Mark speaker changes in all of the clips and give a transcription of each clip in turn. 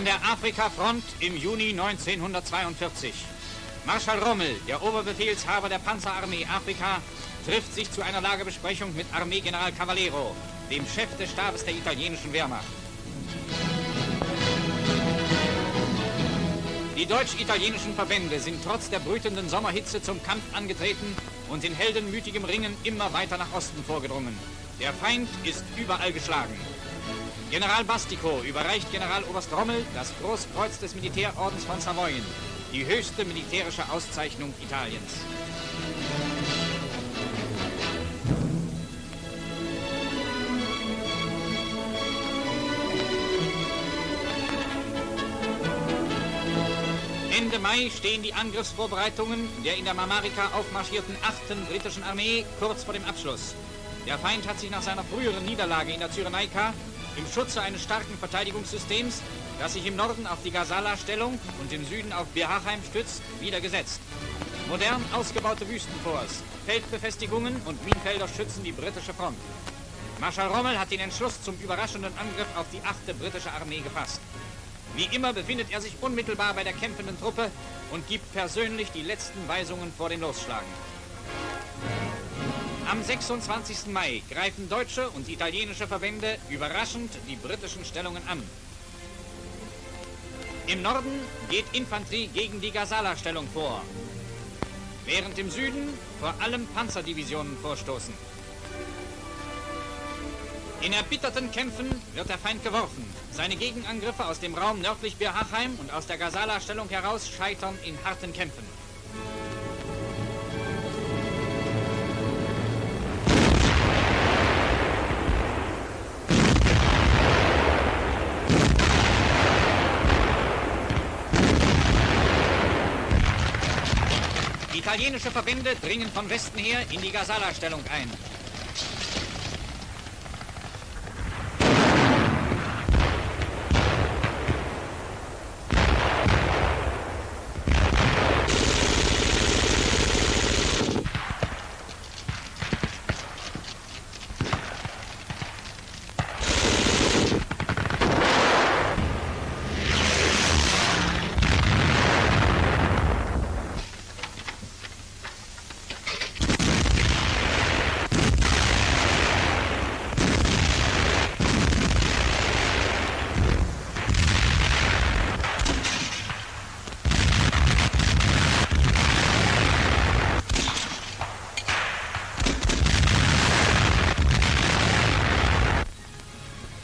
Speaker 1: An der Afrika-Front im Juni 1942. Marschall Rommel, der Oberbefehlshaber der Panzerarmee Afrika, trifft sich zu einer Lagebesprechung mit Armeegeneral Cavallero, dem Chef des Stabes der italienischen Wehrmacht. Die deutsch-italienischen Verbände sind trotz der brütenden Sommerhitze zum Kampf angetreten und in heldenmütigem Ringen immer weiter nach Osten vorgedrungen. Der Feind ist überall geschlagen. General Bastico überreicht Generaloberst Rommel das Großkreuz des Militärordens von Savoyen, die höchste militärische Auszeichnung Italiens. Ende Mai stehen die Angriffsvorbereitungen der in der Mamarika aufmarschierten 8. britischen Armee kurz vor dem Abschluss. Der Feind hat sich nach seiner früheren Niederlage in der Cyrenaika im Schutze eines starken Verteidigungssystems, das sich im Norden auf die Gazala-Stellung und im Süden auf Bir Hakeim stützt, wieder gesetzt. Modern ausgebaute Wüstenforts, Feldbefestigungen und Minenfelder schützen die britische Front. Marschall Rommel hat den Entschluss zum überraschenden Angriff auf die 8. britische Armee gefasst. Wie immer befindet er sich unmittelbar bei der kämpfenden Truppe und gibt persönlich die letzten Weisungen vor dem Losschlagen. Am 26. Mai greifen deutsche und italienische Verbände überraschend die britischen Stellungen an. Im Norden geht Infanterie gegen die Gazala-Stellung vor, während im Süden vor allem Panzerdivisionen vorstoßen. In erbitterten Kämpfen wird der Feind geworfen. Seine Gegenangriffe aus dem Raum nördlich Bir Hakeim und aus der Gazala-Stellung heraus scheitern in harten Kämpfen. Italienische Verbände dringen von Westen her in die Gazala-Stellung ein.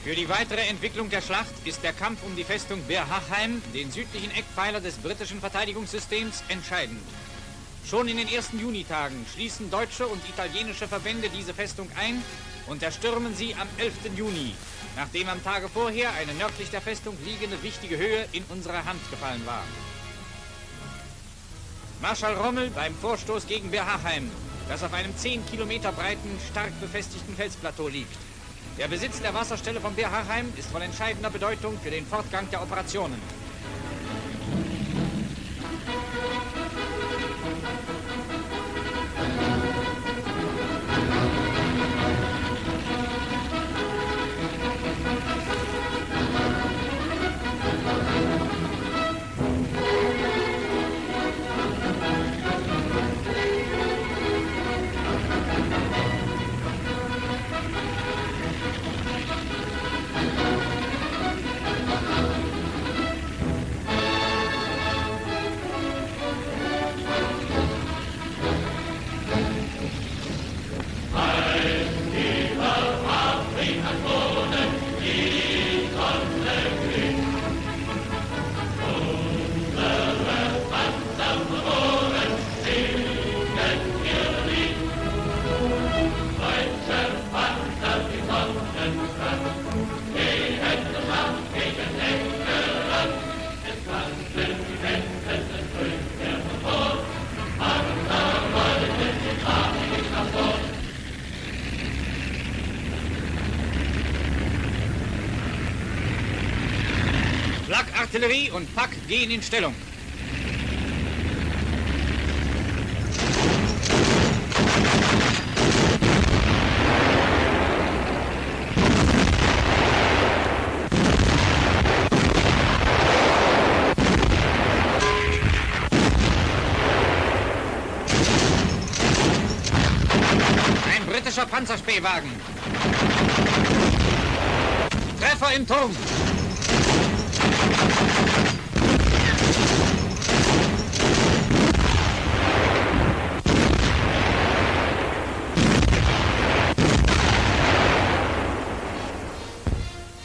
Speaker 1: Für die weitere Entwicklung der Schlacht ist der Kampf um die Festung Bir Hakeim, den südlichen Eckpfeiler des britischen Verteidigungssystems, entscheidend. Schon in den ersten Junitagen schließen deutsche und italienische Verbände diese Festung ein und erstürmen sie am 11. Juni, nachdem am Tage vorher eine nördlich der Festung liegende wichtige Höhe in unsere Hand gefallen war. Marschall Rommel beim Vorstoß gegen Bir Hakeim, das auf einem 10 Kilometer breiten, stark befestigten Felsplateau liegt. Der Besitz der Wasserstelle von Bir Hakeim ist von entscheidender Bedeutung für den Fortgang der Operationen. Artillerie und Pack gehen in Stellung. Panzerspähwagen. Treffer im Turm.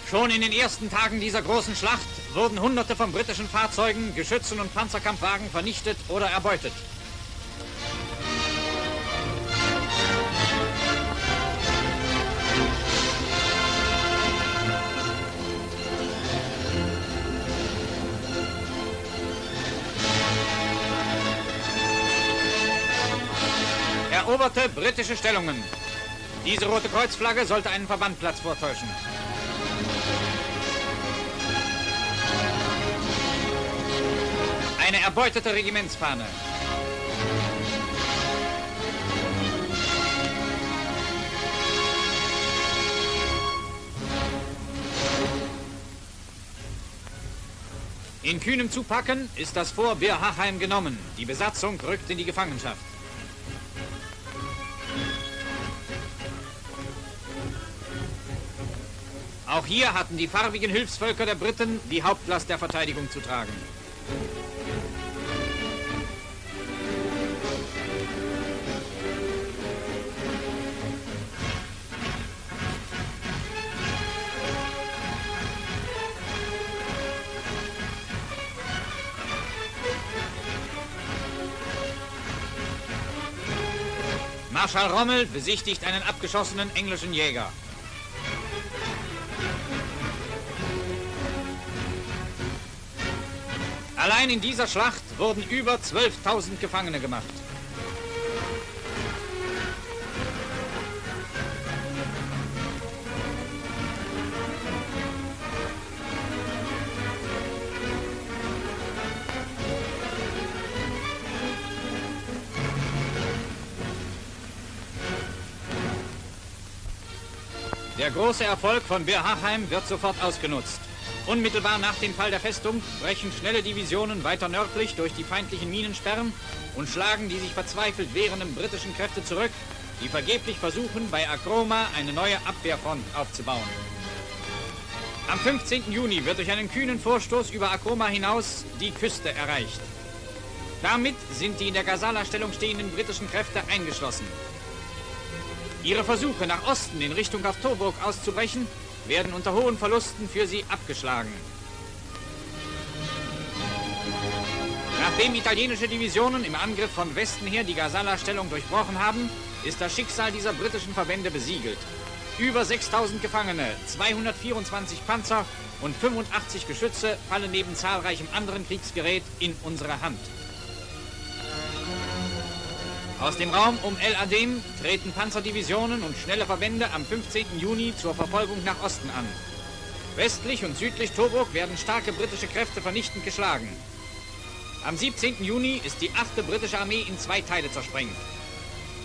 Speaker 1: Schon in den ersten Tagen dieser großen Schlacht wurden Hunderte von britischen Fahrzeugen, Geschützen und Panzerkampfwagen vernichtet oder erbeutet. Eroberte britische Stellungen. Diese rote Kreuzflagge sollte einen Verbandplatz vortäuschen. Eine erbeutete Regimentsfahne. In kühnem Zupacken ist das Fort Bir Hacheim genommen. Die Besatzung rückt in die Gefangenschaft. Auch hier hatten die farbigen Hilfsvölker der Briten die Hauptlast der Verteidigung zu tragen. Marschall Rommel besichtigt einen abgeschossenen englischen Jäger. Allein in dieser Schlacht wurden über 12.000 Gefangene gemacht. Der große Erfolg von Bir Hacheim wird sofort ausgenutzt. Unmittelbar nach dem Fall der Festung brechen schnelle Divisionen weiter nördlich durch die feindlichen Minensperren und schlagen die sich verzweifelt wehrenden britischen Kräfte zurück, die vergeblich versuchen, bei Akroma eine neue Abwehrfront aufzubauen. Am 15. Juni wird durch einen kühnen Vorstoß über Akroma hinaus die Küste erreicht. Damit sind die in der Gazala-Stellung stehenden britischen Kräfte eingeschlossen. Ihre Versuche, nach Osten in Richtung auf Tobruk auszubrechen, werden unter hohen Verlusten für sie abgeschlagen. Nachdem italienische Divisionen im Angriff von Westen her die Gazala-Stellung durchbrochen haben, ist das Schicksal dieser britischen Verbände besiegelt. Über 6.000 Gefangene, 224 Panzer und 85 Geschütze fallen neben zahlreichem anderen Kriegsgerät in unsere Hand. Aus dem Raum um El Adem treten Panzerdivisionen und schnelle Verbände am 15. Juni zur Verfolgung nach Osten an. Westlich und südlich Tobruk werden starke britische Kräfte vernichtend geschlagen. Am 17. Juni ist die 8. britische Armee in 2 Teile zersprengt.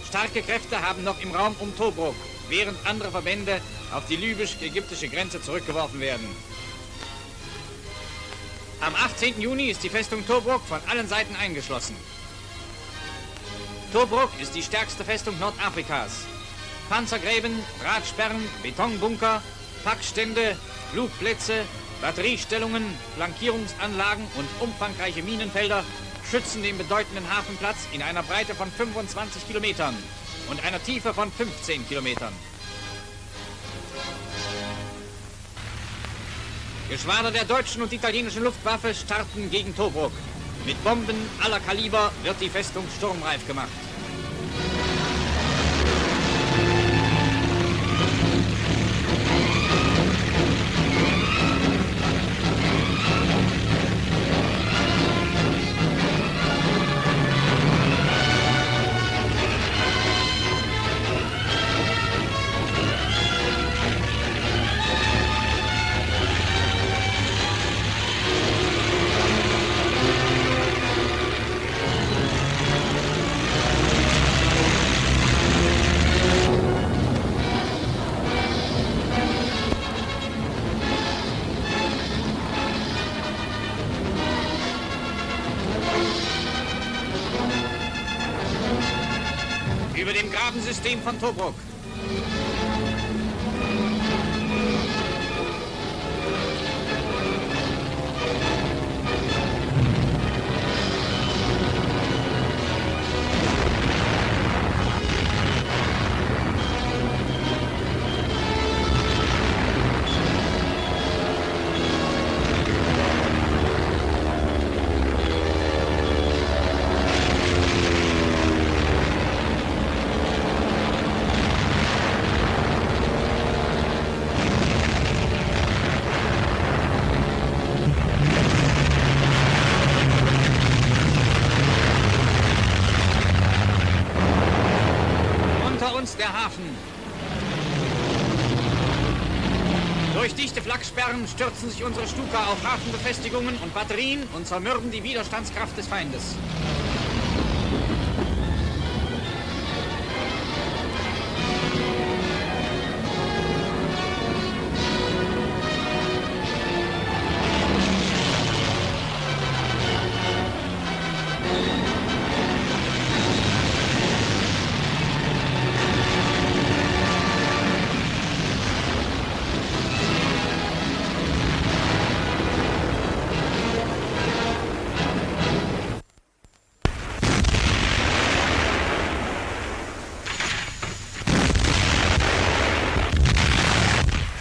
Speaker 1: Starke Kräfte haben noch im Raum um Tobruk, während andere Verbände auf die libysch-ägyptische Grenze zurückgeworfen werden. Am 18. Juni ist die Festung Tobruk von allen Seiten eingeschlossen. Tobruk ist die stärkste Festung Nordafrikas. Panzergräben, Drahtsperren, Betonbunker, Packstände, Flugplätze, Batteriestellungen, Flankierungsanlagen und umfangreiche Minenfelder schützen den bedeutenden Hafenplatz in einer Breite von 25 Kilometern und einer Tiefe von 15 Kilometern. Geschwader der deutschen und italienischen Luftwaffe starten gegen Tobruk. Mit Bomben aller Kaliber wird die Festung sturmreif gemacht. Über dem Grabensystem von Tobruk dichte Flaksperren stürzen sich unsere Stuka auf Hafenbefestigungen und Batterien und zermürben die Widerstandskraft des Feindes.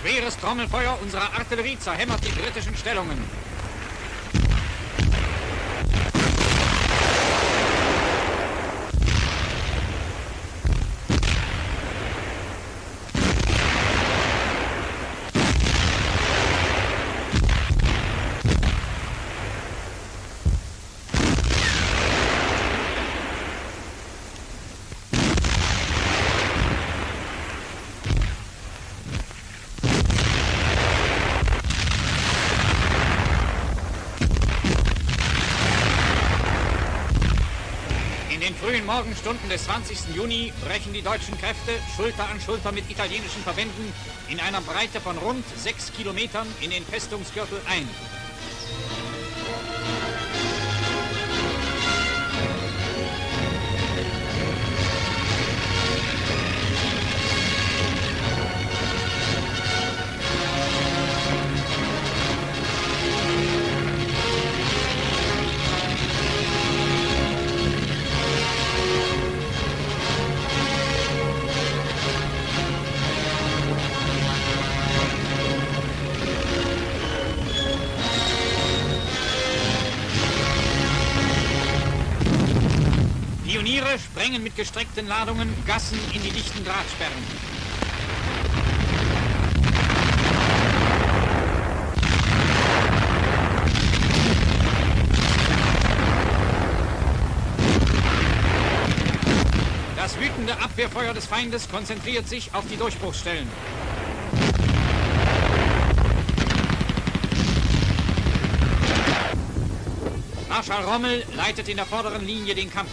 Speaker 1: Schweres Trommelfeuer unserer Artillerie zerhämmert die britischen Stellungen. In den frühen Morgenstunden des 20. Juni brechen die deutschen Kräfte Schulter an Schulter mit italienischen Verbänden in einer Breite von rund 6 Kilometern in den Festungsgürtel ein. Pioniere sprengen mit gestreckten Ladungen Gassen in die dichten Drahtsperren. Das wütende Abwehrfeuer des Feindes konzentriert sich auf die Durchbruchsstellen. Marschall Rommel leitet in der vorderen Linie den Kampf.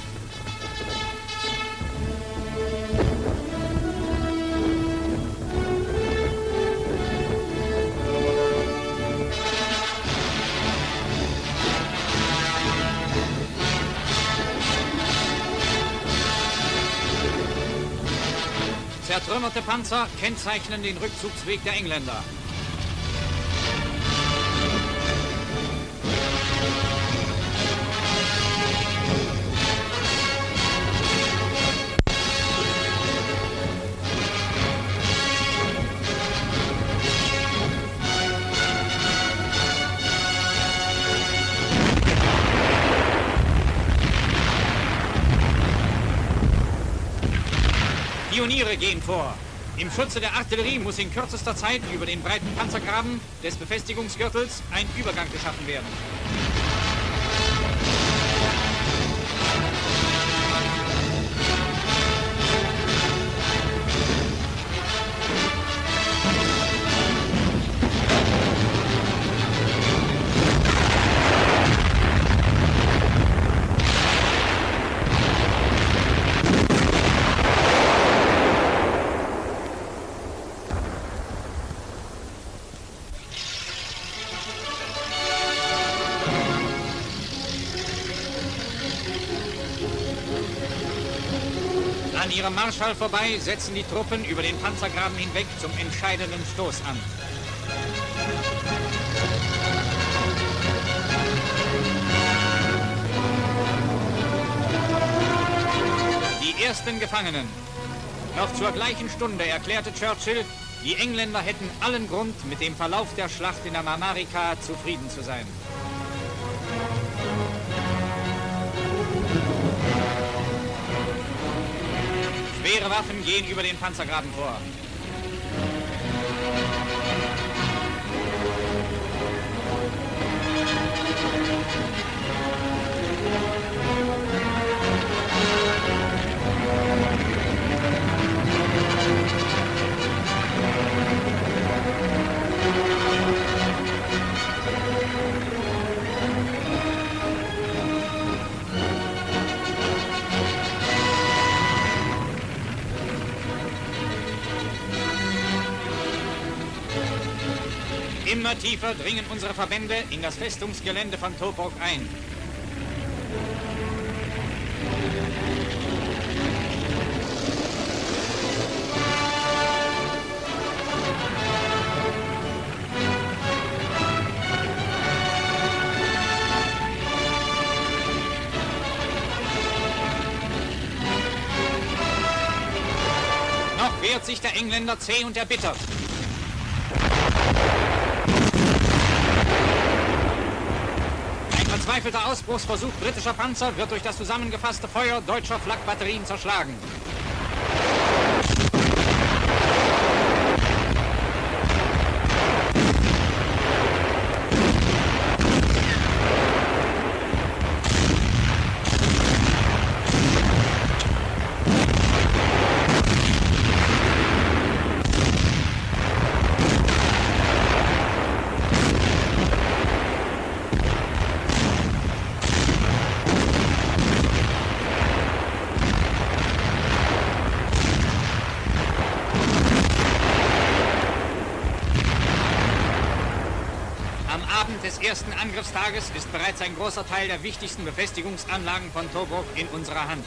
Speaker 1: Zertrümmerte Panzer kennzeichnen den Rückzugsweg der Engländer. Pioniere gehen vor. Im Schutze der Artillerie muss in kürzester Zeit über den breiten Panzergraben des Befestigungsgürtels ein Übergang geschaffen werden. An ihrem Marschall vorbei setzen die Truppen über den Panzergraben hinweg zum entscheidenden Stoß an. Die ersten Gefangenen. Noch zur gleichen Stunde erklärte Churchill, die Engländer hätten allen Grund, mit dem Verlauf der Schlacht in der Mamarika zufrieden zu sein. Schwere Waffen gehen über den Panzergraben vor. Immer tiefer dringen unsere Verbände in das Festungsgelände von Tobruk ein. Noch wehrt sich der Engländer zäh und erbittert. Ein verzweifelter Ausbruchsversuch britischer Panzer wird durch das zusammengefasste Feuer deutscher Flakbatterien zerschlagen. Am Abend des ersten Angriffstages ist bereits ein großer Teil der wichtigsten Befestigungsanlagen von Tobruk in unserer Hand.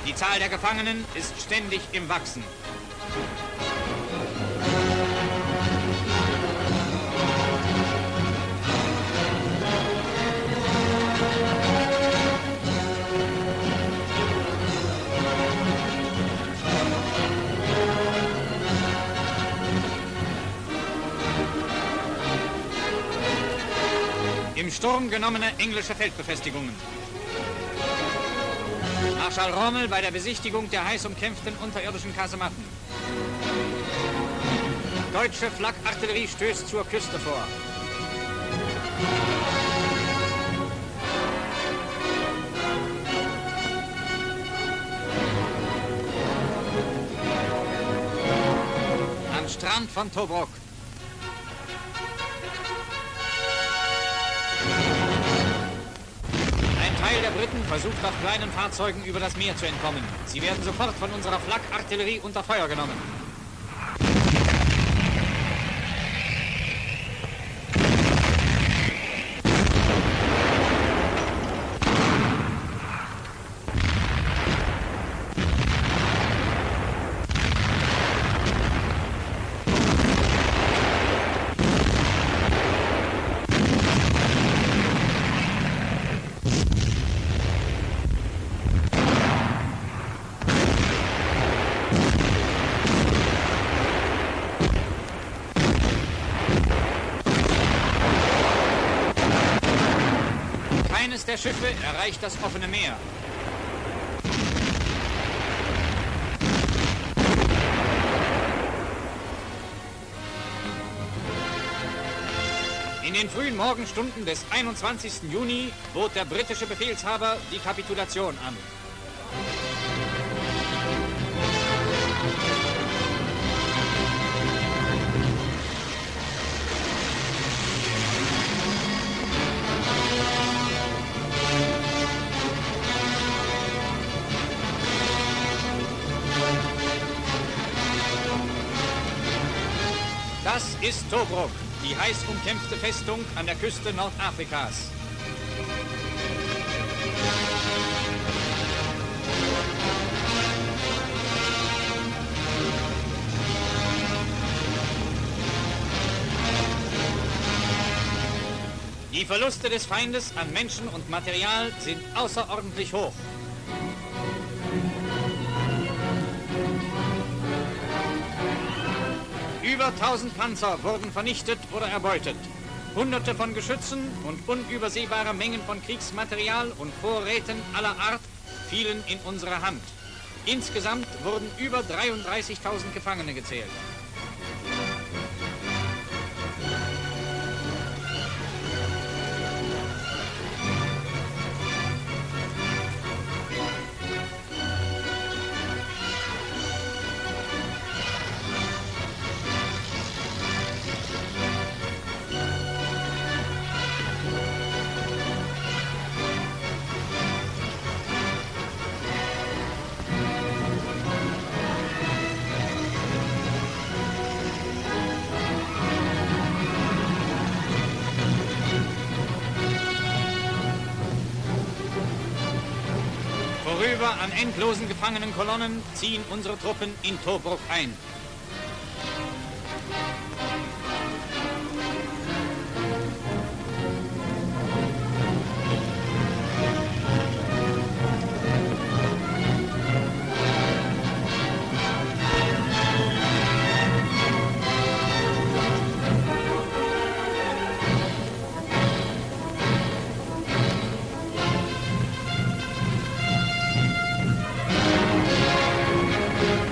Speaker 1: Die Zahl der Gefangenen ist ständig im Wachsen. Im Sturm genommene englische Feldbefestigungen. Marschall Rommel bei der Besichtigung der heiß umkämpften unterirdischen Kasematten. Deutsche Flakartillerie stößt zur Küste vor. Am Strand von Tobruk. Ein Teil der Briten versucht auf kleinen Fahrzeugen über das Meer zu entkommen. Sie werden sofort von unserer Flakartillerie unter Feuer genommen. Keines der Schiffe erreicht das offene Meer. In den frühen Morgenstunden des 21. Juni bot der britische Befehlshaber die Kapitulation an. Das ist Tobruk, die heiß umkämpfte Festung an der Küste Nordafrikas. Die Verluste des Feindes an Menschen und Material sind außerordentlich hoch. Über 1000 Panzer wurden vernichtet oder erbeutet. Hunderte von Geschützen und unübersehbare Mengen von Kriegsmaterial und Vorräten aller Art fielen in unsere Hand. Insgesamt wurden über 33.000 Gefangene gezählt. Vorüber an endlosen Gefangenenkolonnen ziehen unsere Truppen in Tobruk ein.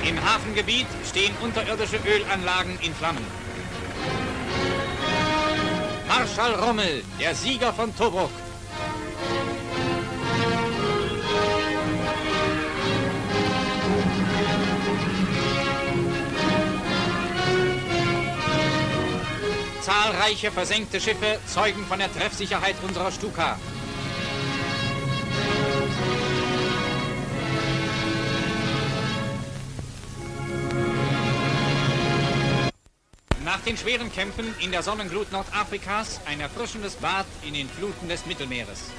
Speaker 1: Im Hafengebiet stehen unterirdische Ölanlagen in Flammen. Marschall Rommel, der Sieger von Tobruk. Zahlreiche versenkte Schiffe zeugen von der Treffsicherheit unserer Stuka. Nach den schweren Kämpfen in der Sonnenglut Nordafrikas ein erfrischendes Bad in den Fluten des Mittelmeeres.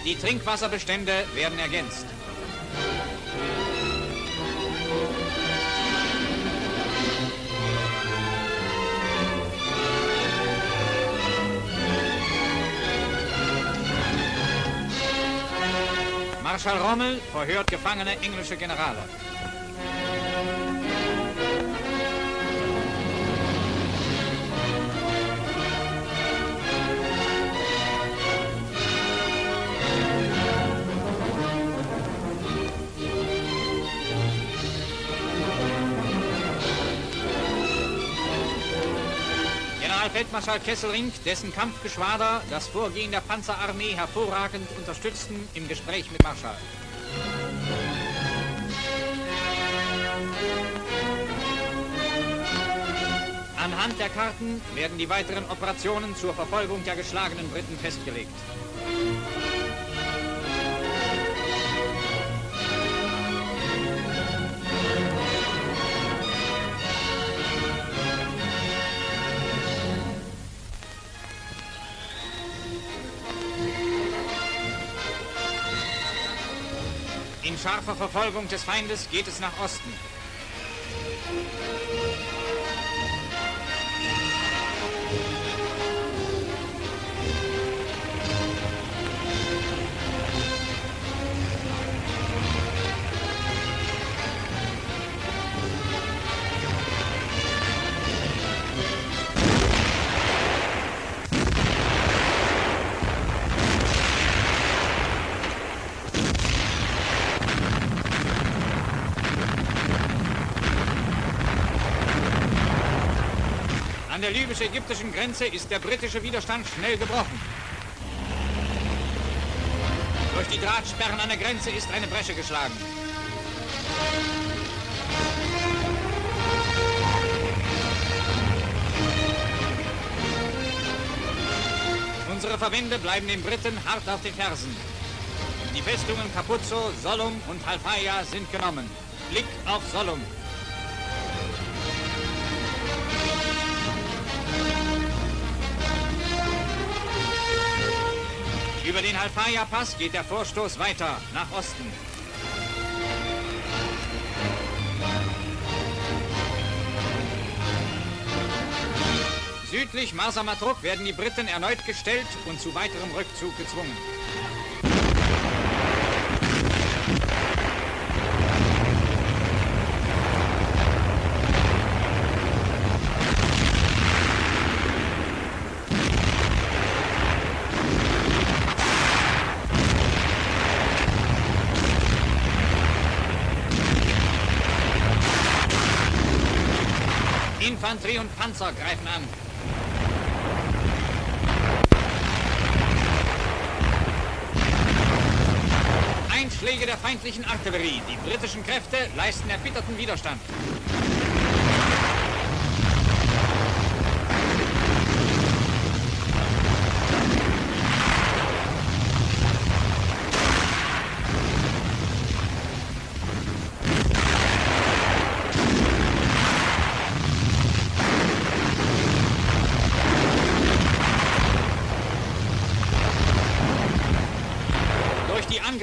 Speaker 1: Die Trinkwasserbestände werden ergänzt. Marschall Rommel verhört gefangene englische Generale. Generalfeldmarschall Kesselring, dessen Kampfgeschwader das Vorgehen der Panzerarmee hervorragend unterstützten, im Gespräch mit Marschall. Anhand der Karten werden die weiteren Operationen zur Verfolgung der geschlagenen Briten festgelegt. In scharfer Verfolgung des Feindes geht es nach Osten. An der libysch-ägyptischen Grenze ist der britische Widerstand schnell gebrochen. Durch die Drahtsperren an der Grenze ist eine Bresche geschlagen. Unsere Verbände bleiben den Briten hart auf den Fersen. Die Festungen Capuzzo, Sollum und Halfaya sind genommen. Blick auf Sollum. Über den Halfaya-Pass geht der Vorstoß weiter, nach Osten. Südlich Marsa-Matruh werden die Briten erneut gestellt und zu weiterem Rückzug gezwungen. Infanterie und Panzer greifen an. Einschläge der feindlichen Artillerie. Die britischen Kräfte leisten erbitterten Widerstand.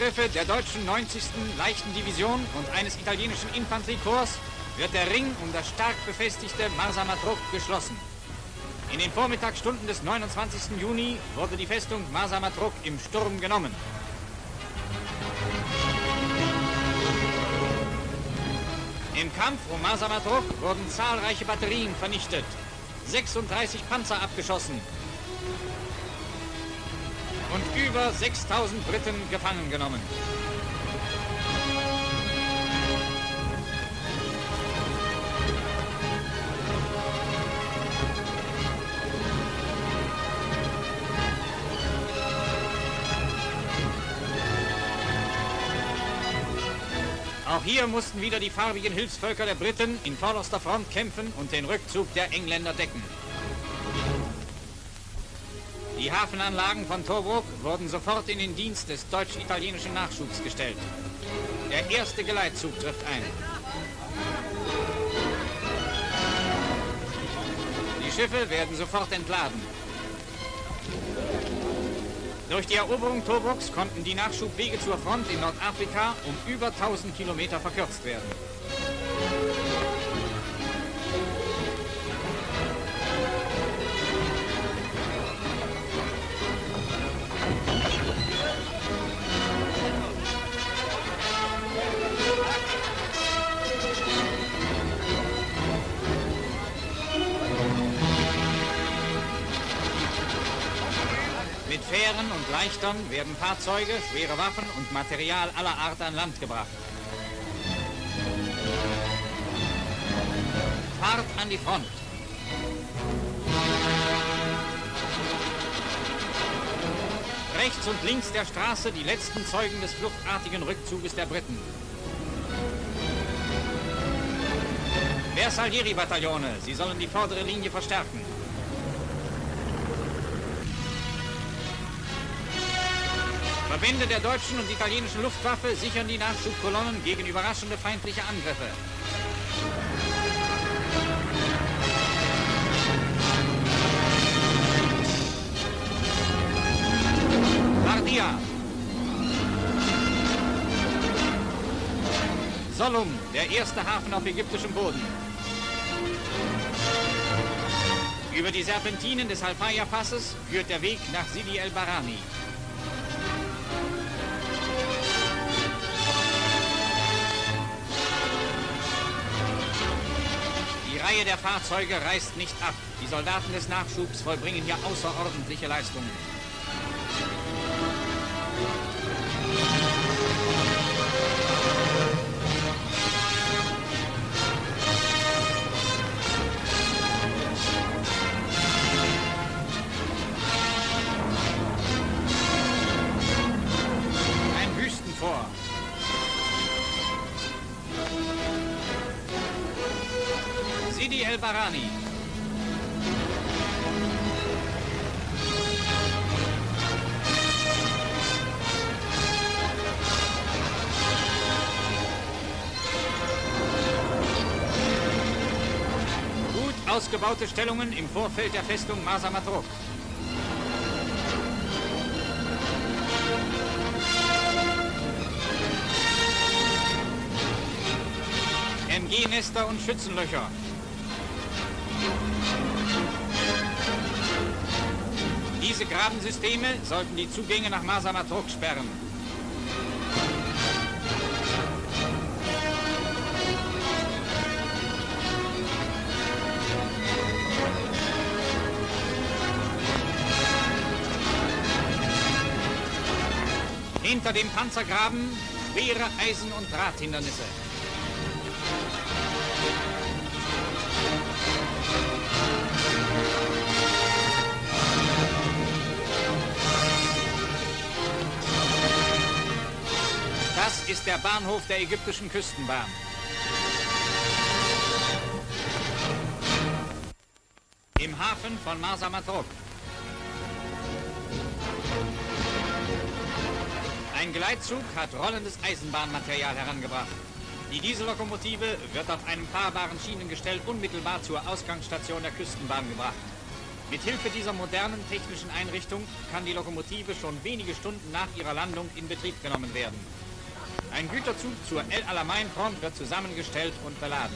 Speaker 1: Angriffe der deutschen 90. Leichten Division und eines italienischen Infanteriekorps wird der Ring um das stark befestigte Marsa-Matruch geschlossen. In den Vormittagsstunden des 29. Juni wurde die Festung Marsa-Matruch im Sturm genommen. Im Kampf um Marsa-Matruch wurden zahlreiche Batterien vernichtet, 36 Panzer abgeschossen und über 6000 Briten gefangen genommen. Auch hier mussten wieder die farbigen Hilfsvölker der Briten in vorderster Front kämpfen und den Rückzug der Engländer decken. Die Hafenanlagen von Tobruk wurden sofort in den Dienst des deutsch-italienischen Nachschubs gestellt. Der erste Geleitzug trifft ein. Die Schiffe werden sofort entladen. Durch die Eroberung Tobruks konnten die Nachschubwege zur Front in Nordafrika um über 1000 Kilometer verkürzt werden. Mit Fähren und Leichtern werden Fahrzeuge, schwere Waffen und Material aller Art an Land gebracht. Fahrt an die Front. Rechts und links der Straße die letzten Zeugen des fluchtartigen Rückzuges der Briten. Bersaglieri-Bataillone, sie sollen die vordere Linie verstärken. Verbände der deutschen und italienischen Luftwaffe sichern die Nachschubkolonnen gegen überraschende feindliche Angriffe. Bardia. Sollum, der erste Hafen auf ägyptischem Boden. Über die Serpentinen des Halfaya-Passes führt der Weg nach Sidi el Barani. Die Reihe der Fahrzeuge reißt nicht ab. Die Soldaten des Nachschubs vollbringen hier außerordentliche Leistungen. Ein Wüstenfort. Sidi el Barani. Gut ausgebaute Stellungen im Vorfeld der Festung Marsa-Matruch. MG-Nester und Schützenlöcher. Diese Grabensysteme sollten die Zugänge nach Marsa-Matruch sperren. Hinter dem Panzergraben schwere Eisen- und Drahthindernisse. Das ist der Bahnhof der ägyptischen Küstenbahn. Im Hafen von Marsa-Matruch. Ein Geleitzug hat rollendes Eisenbahnmaterial herangebracht. Die Diesellokomotive wird auf einem fahrbaren Schienengestell unmittelbar zur Ausgangsstation der Küstenbahn gebracht. Mit Hilfe dieser modernen technischen Einrichtung kann die Lokomotive schon wenige Stunden nach ihrer Landung in Betrieb genommen werden. Ein Güterzug zur El Alamein Front wird zusammengestellt und beladen.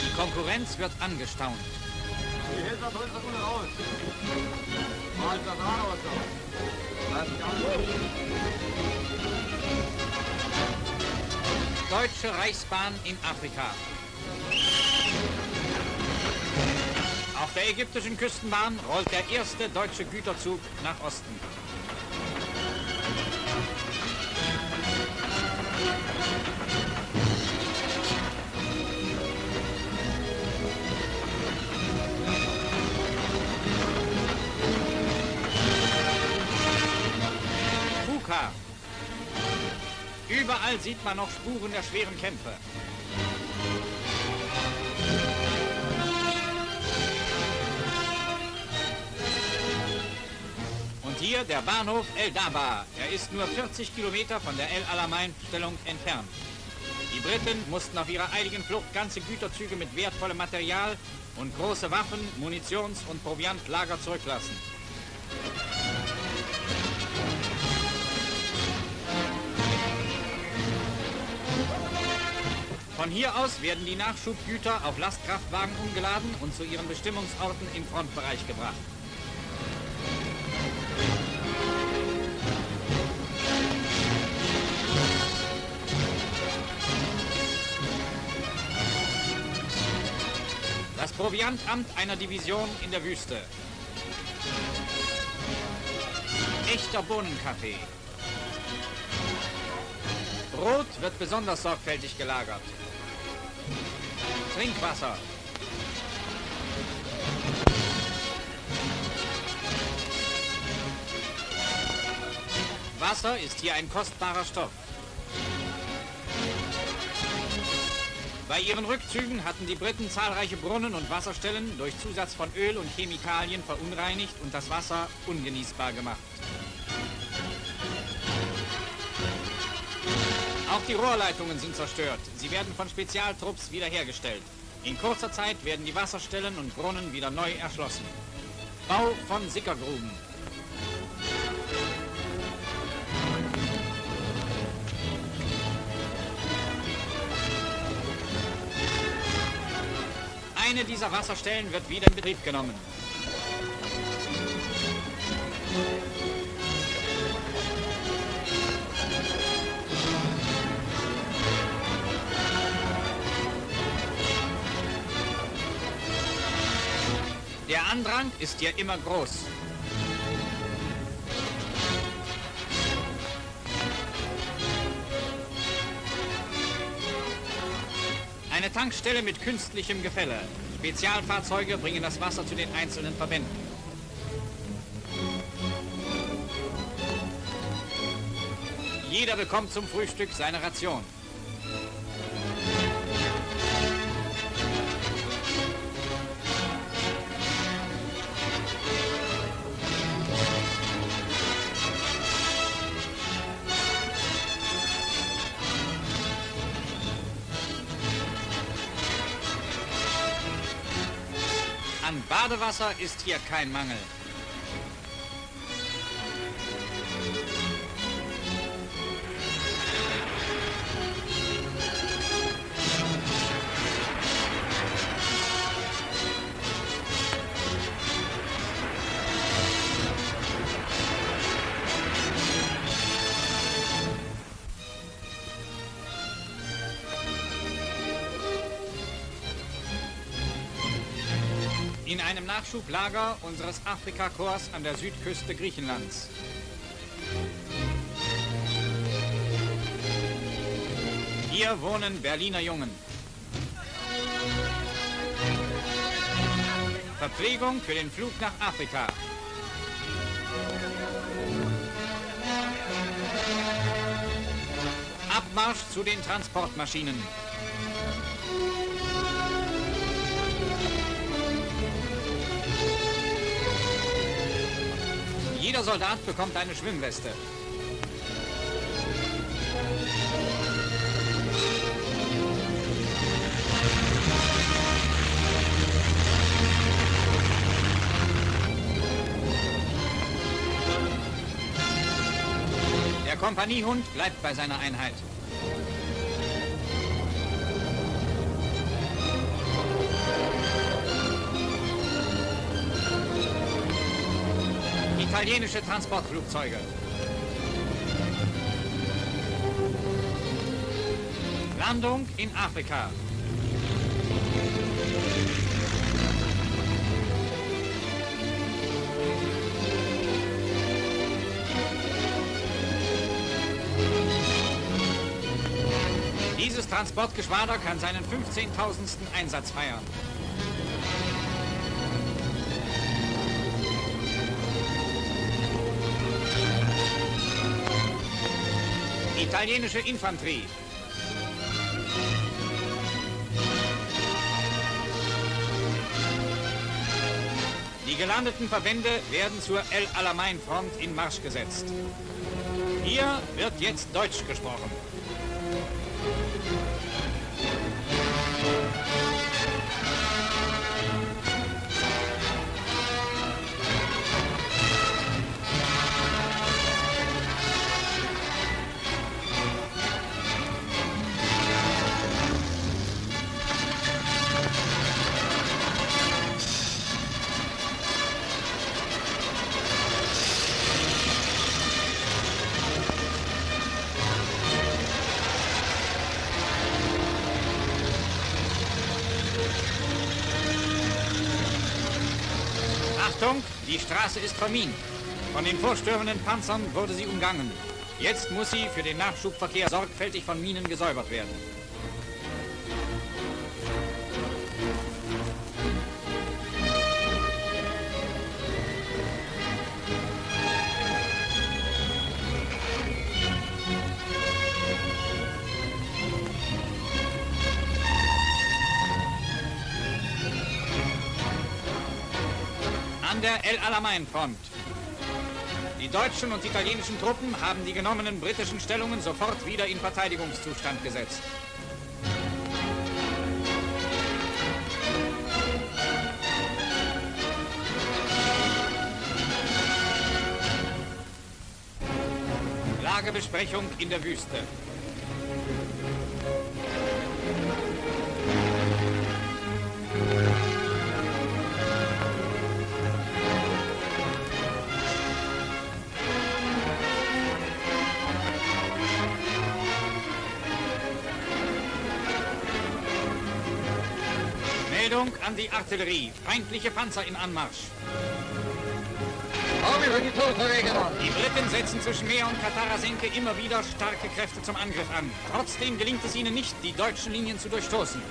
Speaker 1: Die Konkurrenz wird angestaunt.
Speaker 2: Die Hilfe bringt das unten raus. Mal das raus.
Speaker 1: Deutsche Reichsbahn in Afrika. Auf der ägyptischen Küstenbahn rollt der erste deutsche Güterzug nach Osten. Fuka. Überall sieht man noch Spuren der schweren Kämpfe. Und hier der Bahnhof El Daba. Er ist nur 40 Kilometer von der El Alamein-Stellung entfernt. Die Briten mussten auf ihrer eiligen Flucht ganze Güterzüge mit wertvollem Material und große Waffen, Munitions- und Proviantlager zurücklassen. Von hier aus werden die Nachschubgüter auf Lastkraftwagen umgeladen und zu ihren Bestimmungsorten im Frontbereich gebracht. Das Proviantamt einer Division in der Wüste. Echter Bohnenkaffee. Brot wird besonders sorgfältig gelagert. Trinkwasser. Wasser ist hier ein kostbarer Stoff. Bei ihren Rückzügen hatten die Briten zahlreiche Brunnen und Wasserstellen durch Zusatz von Öl und Chemikalien verunreinigt und das Wasser ungenießbar gemacht. Auch die Rohrleitungen sind zerstört. Sie werden von Spezialtrupps wiederhergestellt. In kurzer Zeit werden die Wasserstellen und Brunnen wieder neu erschlossen. Bau von Sickergruben. Eine dieser Wasserstellen wird wieder in Betrieb genommen. Der Andrang ist hier immer groß. Eine Tankstelle mit künstlichem Gefälle. Spezialfahrzeuge bringen das Wasser zu den einzelnen Verbänden. Jeder bekommt zum Frühstück seine Ration. An Badewasser ist hier kein Mangel. In einem Nachschublager unseres Afrikakorps an der Südküste Griechenlands. Hier wohnen Berliner Jungen. Verpflegung für den Flug nach Afrika. Abmarsch zu den Transportmaschinen. Jeder Soldat bekommt eine Schwimmweste. Der Kompaniehund bleibt bei seiner Einheit. Italienische Transportflugzeuge. Landung in Afrika. Dieses Transportgeschwader kann seinen 15.000. Einsatz feiern. Italienische Infanterie. Die gelandeten Verbände werden zur El Alamein Front in Marsch gesetzt. Hier wird jetzt Deutsch gesprochen. Achtung, die Straße ist vermint. Von den vorstürmenden Panzern wurde sie umgangen. Jetzt muss sie für den Nachschubverkehr sorgfältig von Minen gesäubert werden. An der El Alamein Front. Die deutschen und italienischen Truppen haben die genommenen britischen Stellungen sofort wieder in Verteidigungszustand gesetzt. Lagebesprechung in der Wüste. Meldung an die Artillerie. Feindliche Panzer in Anmarsch. Die Briten setzen zwischen Meer und Katara-Senke immer wieder starke Kräfte zum Angriff an. Trotzdem gelingt es ihnen nicht, die deutschen Linien zu durchstoßen.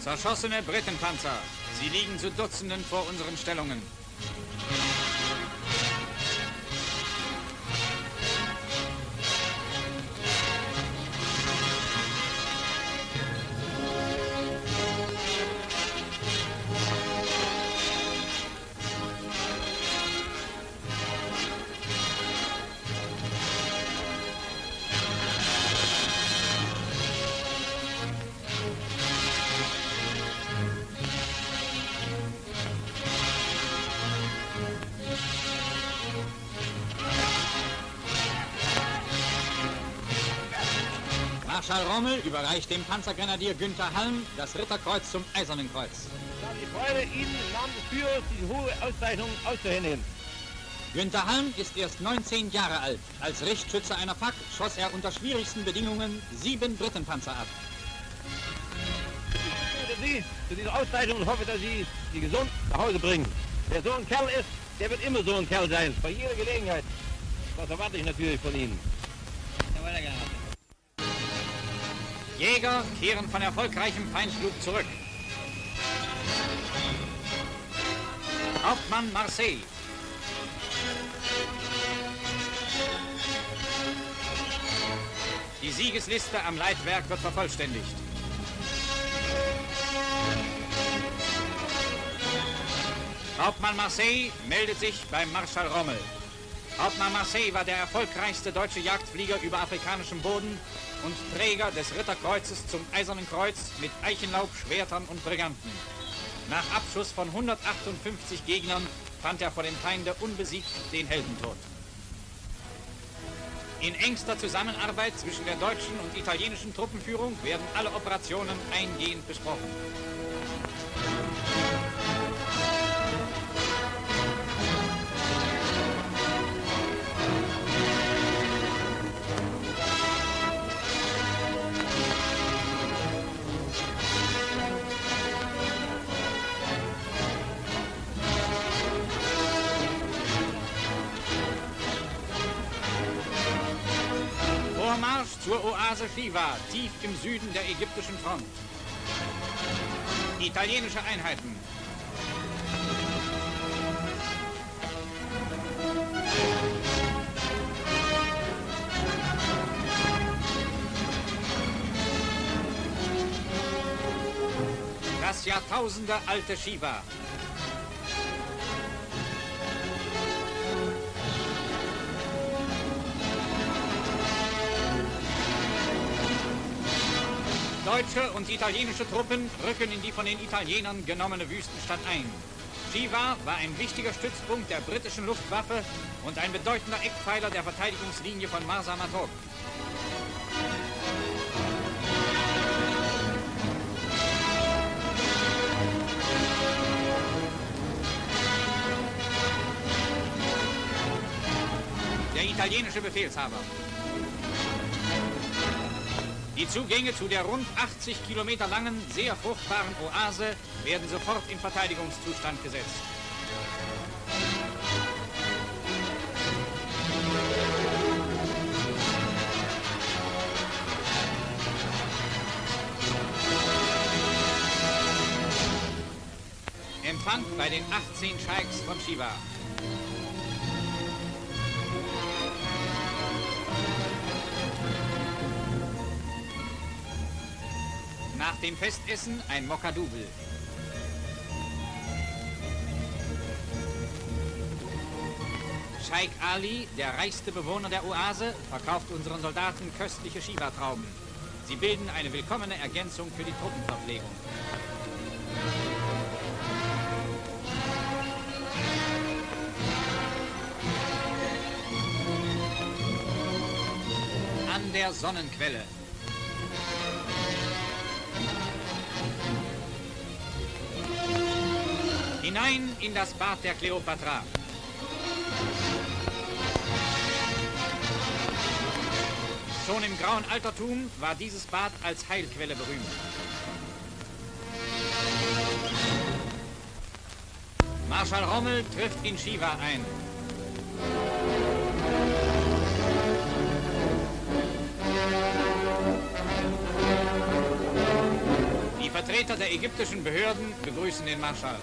Speaker 1: Zerschossene Britenpanzer. Sie liegen zu Dutzenden vor unseren Stellungen. Marschall Rommel überreicht dem Panzergrenadier Günther Halm das Ritterkreuz zum Eisernen Kreuz.
Speaker 3: Ich habe die Freude, Ihnen im Namen des Führers diese hohe Auszeichnung auszuhändigen.
Speaker 1: Günther Halm ist erst 19 Jahre alt. Als Richtschütze einer FAK schoss er unter schwierigsten Bedingungen 7 Britenpanzer ab.
Speaker 3: Ich bitte Sie zu dieser Auszeichnung und hoffe, dass Sie sie gesund nach Hause bringen. Wer so ein Kerl ist, der wird immer so ein Kerl sein, bei jeder Gelegenheit. Das erwarte ich natürlich von Ihnen.
Speaker 1: Jäger kehren von erfolgreichem Feindflug zurück. Hauptmann Marseille. Die Siegesliste am Leitwerk wird vervollständigt. Hauptmann Marseille meldet sich beim Marschall Rommel. Hauptmann Marseille war der erfolgreichste deutsche Jagdflieger über afrikanischem Boden und Träger des Ritterkreuzes zum Eisernen Kreuz mit Eichenlaub, Schwertern und Briganten. Nach Abschuss von 158 Gegnern fand er vor dem Feinde unbesiegt den Heldentod. In engster Zusammenarbeit zwischen der deutschen und italienischen Truppenführung werden alle Operationen eingehend besprochen. Vormarsch zur Oase Khiva, tief im Süden der ägyptischen Front. Italienische Einheiten. Das jahrtausendealte Khiva. Deutsche und italienische Truppen rücken in die von den Italienern genommene Wüstenstadt ein. Khiva war ein wichtiger Stützpunkt der britischen Luftwaffe und ein bedeutender Eckpfeiler der Verteidigungslinie von Marsa Matruh. Der italienische Befehlshaber. Die Zugänge zu der rund 80 Kilometer langen, sehr fruchtbaren Oase werden sofort in Verteidigungszustand gesetzt. Empfang bei den 18 Scheiks von Khiva. Nach dem Festessen ein Mokkadubel. Scheik Ali, der reichste Bewohner der Oase, verkauft unseren Soldaten köstliche Khiva-Trauben. Sie bilden eine willkommene Ergänzung für die Truppenverpflegung. An der Sonnenquelle. Hinein in das Bad der Kleopatra. Schon im grauen Altertum war dieses Bad als Heilquelle berühmt. Marschall Rommel trifft in Khiva ein. Die Vertreter der ägyptischen Behörden begrüßen den Marschall.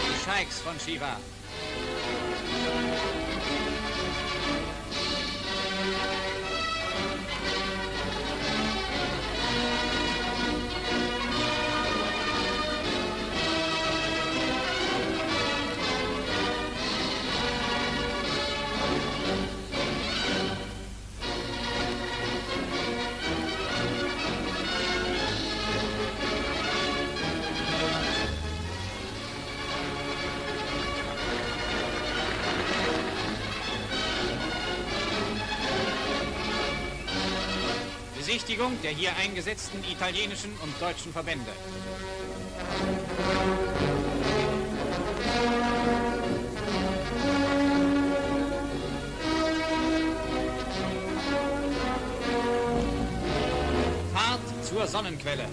Speaker 1: Die Scheiks von Khiva. Besichtigung der hier eingesetzten italienischen und deutschen Verbände. zur Sonnenquelle.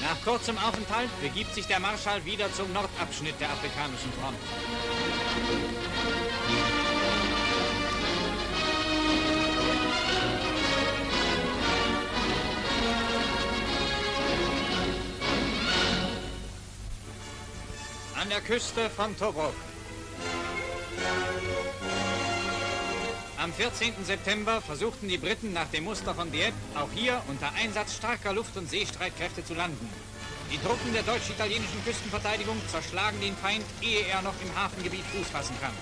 Speaker 1: Nach kurzem Aufenthalt begibt sich der Marschall wieder zum Nordabschnitt der afrikanischen Front. An der Küste von Tobruk. Am 14. September versuchten die Briten nach dem Muster von Dieppe auch hier unter Einsatz starker Luft- und Seestreitkräfte zu landen. Die Truppen der deutsch-italienischen Küstenverteidigung zerschlagen den Feind, ehe er noch im Hafengebiet Fuß fassen kann.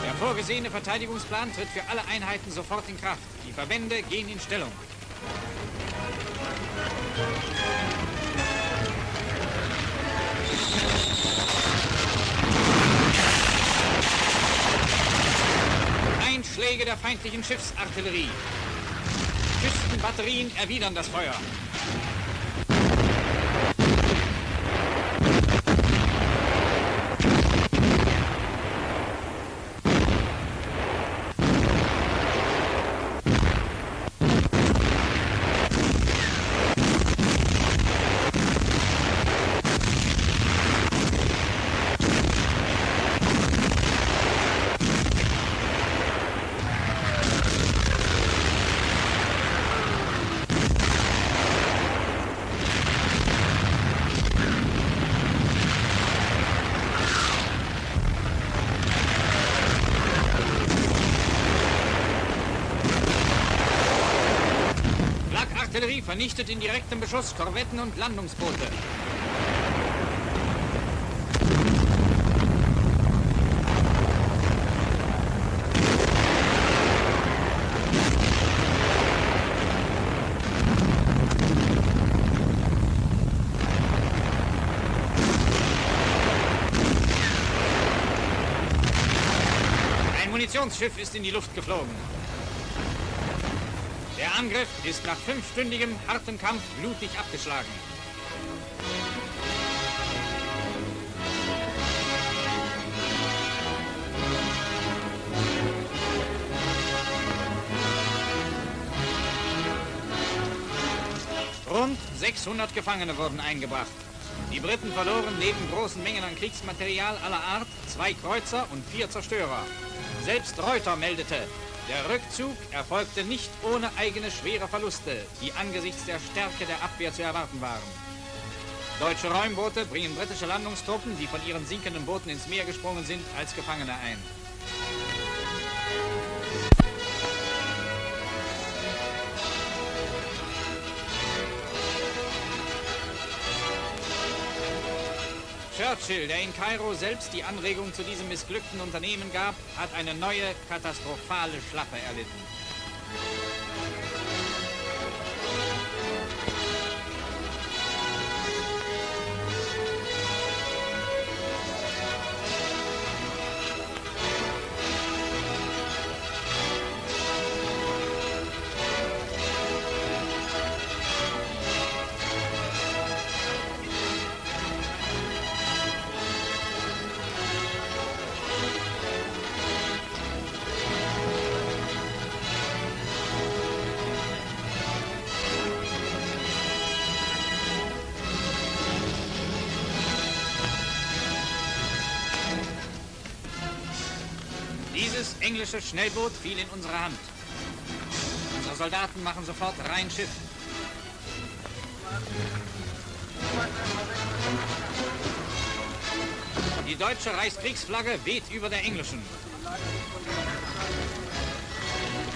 Speaker 1: Der vorgesehene Verteidigungsplan tritt für alle Einheiten sofort in Kraft. Die Verbände gehen in Stellung. Einschläge der feindlichen Schiffsartillerie. Küstenbatterien erwidern das Feuer. Artillerie vernichtet in direktem Beschuss Korvetten und Landungsboote. Ein Munitionsschiff ist in die Luft geflogen. Der Angriff ist nach 5-stündigem hartem Kampf blutig abgeschlagen. Rund 600 Gefangene wurden eingebracht. Die Briten verloren neben großen Mengen an Kriegsmaterial aller Art 2 Kreuzer und 4 Zerstörer. Selbst Reuter meldete, der Rückzug erfolgte nicht ohne eigene schwere Verluste, die angesichts der Stärke der Abwehr zu erwarten waren. Deutsche Räumboote bringen britische Landungstruppen, die von ihren sinkenden Booten ins Meer gesprungen sind, als Gefangene ein. Churchill, der in Kairo selbst die Anregung zu diesem missglückten Unternehmen gab, hat eine neue, katastrophale Schlappe erlitten. Dieses englische Schnellboot fiel in unsere Hand. Unsere Soldaten machen sofort rein Schiff. Die deutsche Reichskriegsflagge weht über der englischen.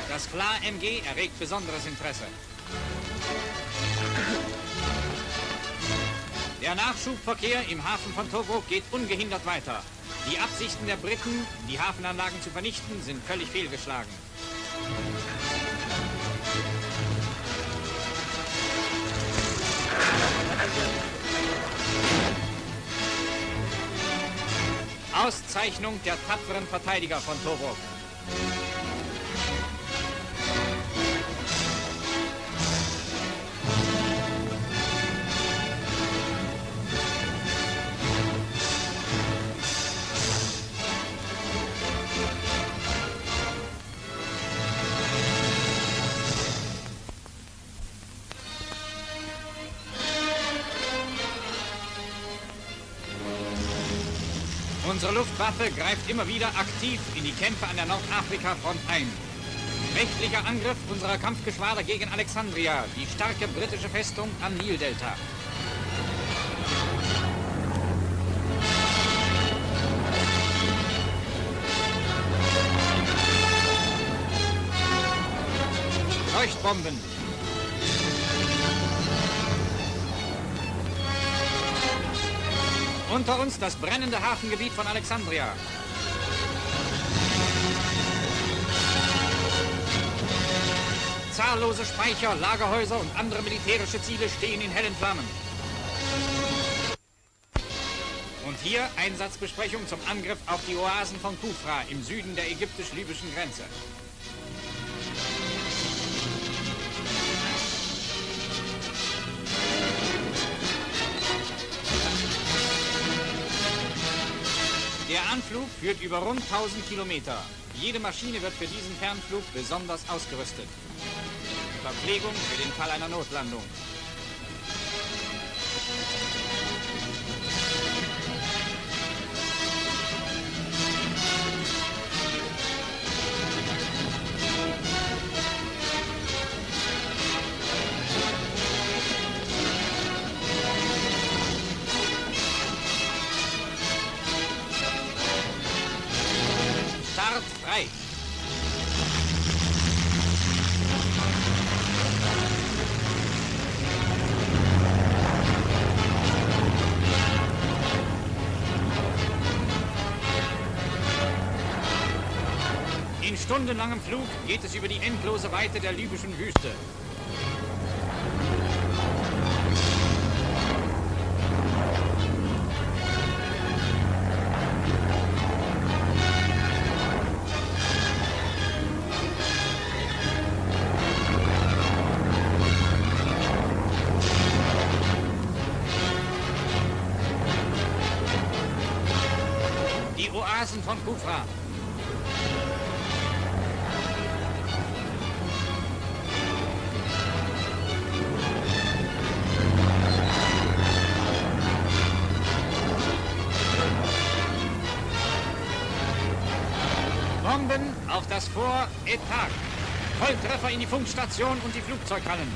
Speaker 1: Das Fla MG erregt besonderes Interesse. Der Nachschubverkehr im Hafen von Tobruk geht ungehindert weiter. Die Absichten der Briten, die Hafenanlagen zu vernichten, sind völlig fehlgeschlagen. Auszeichnung der tapferen Verteidiger von Tobruk. Unsere Luftwaffe greift immer wieder aktiv in die Kämpfe an der Nordafrika-Front ein. Mächtlicher Angriff unserer Kampfgeschwader gegen Alexandria, die starke britische Festung am Nildelta. Leuchtbomben. Unter uns das brennende Hafengebiet von Alexandria. Zahllose Speicher, Lagerhäuser und andere militärische Ziele stehen in hellen Flammen. Und hier Einsatzbesprechung zum Angriff auf die Oasen von Kufra im Süden der ägyptisch-libyschen Grenze. Der Anflug führt über rund 1000 Kilometer. Jede Maschine wird für diesen Fernflug besonders ausgerüstet. Verpflegung für den Fall einer Notlandung. Start frei. In stundenlangem Flug geht es über die endlose Weite der libyschen Wüste. Die Oasen von Kufra. Bomben auf das Fort Etag. Volltreffer in die Funkstation und die Flugzeughallen.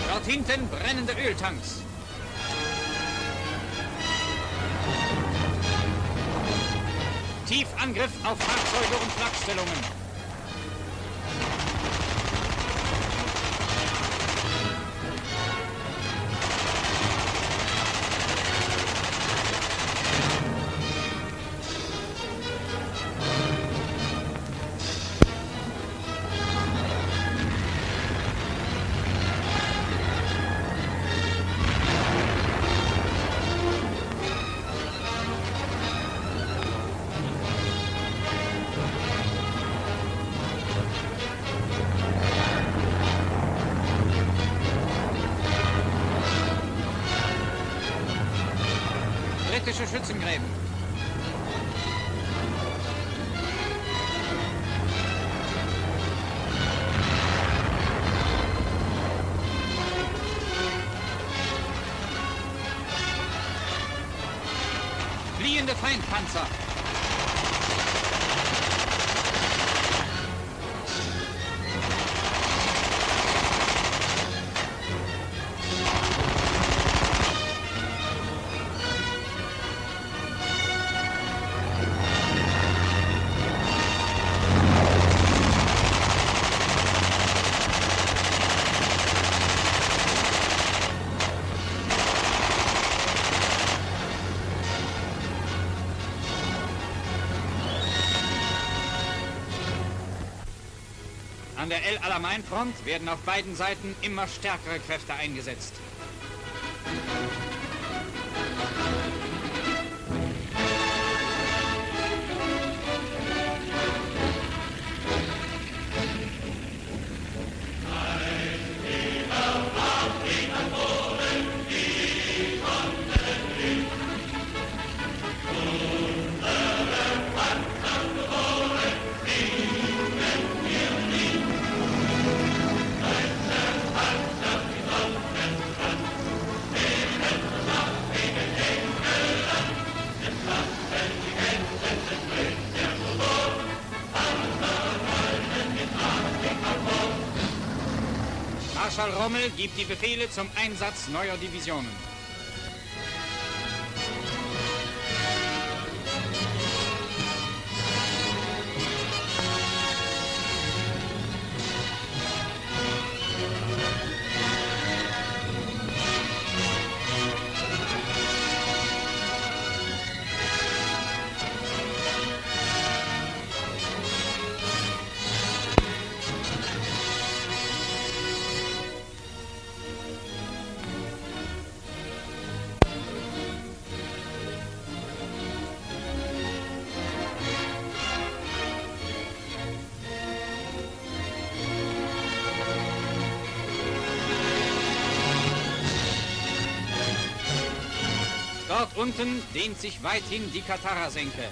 Speaker 1: Dort hinten brennende Öltanks. Tiefangriff auf Fahrzeuge und Flakstellungen. Britische Schützengräben. Fliehende Feindpanzer. An der El Alamein-Front werden auf beiden Seiten immer stärkere Kräfte eingesetzt. Marschall Rommel gibt die Befehle zum Einsatz neuer Divisionen. Dort unten dehnt sich weithin die Katara-Senke.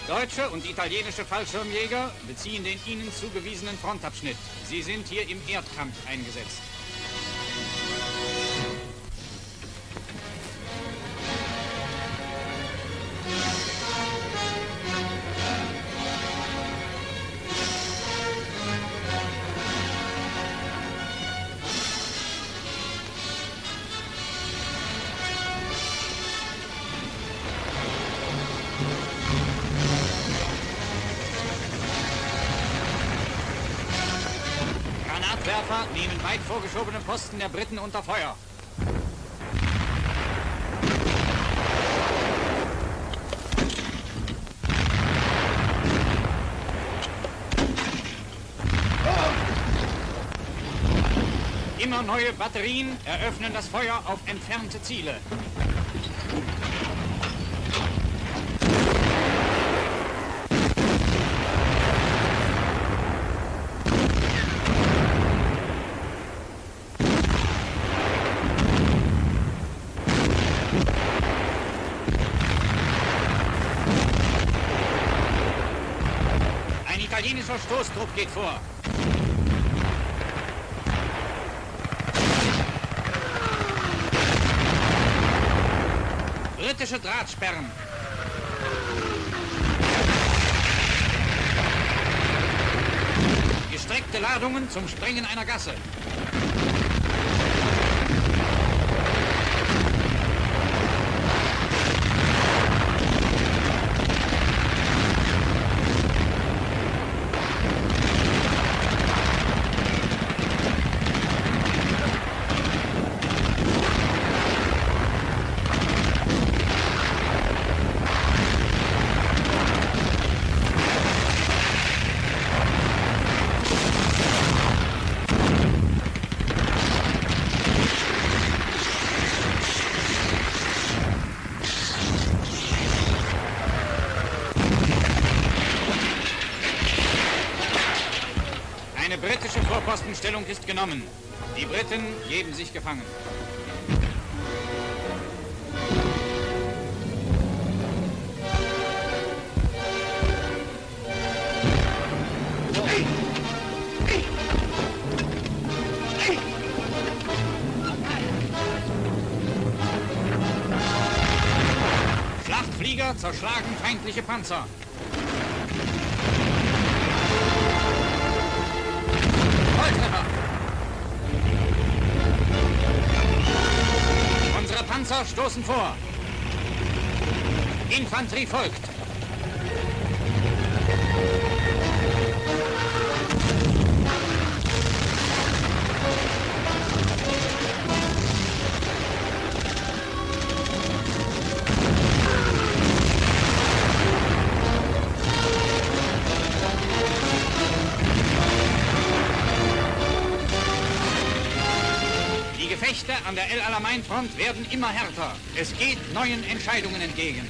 Speaker 1: Deutsche und italienische Fallschirmjäger beziehen den ihnen zugewiesenen Frontabschnitt. Sie sind hier im Erdkampf eingesetzt. Granatwerfer nehmen weit vorgeschobene Posten der Briten unter Feuer. Immer neue Batterien eröffnen das Feuer auf entfernte Ziele. Ein italienischer Stoßtrupp geht vor. Britische Drahtsperren. Gestreckte Ladungen zum Sprengen einer Gasse. Eine britische Vorpostenstellung ist genommen. Die Briten geben sich gefangen. Schlachtflieger zerschlagen feindliche Panzer. Volltreffer! Unsere Panzer stoßen vor. Infanterie folgt. Die Gefechte an der El Alamein-Front werden immer härter. Es geht neuen Entscheidungen entgegen.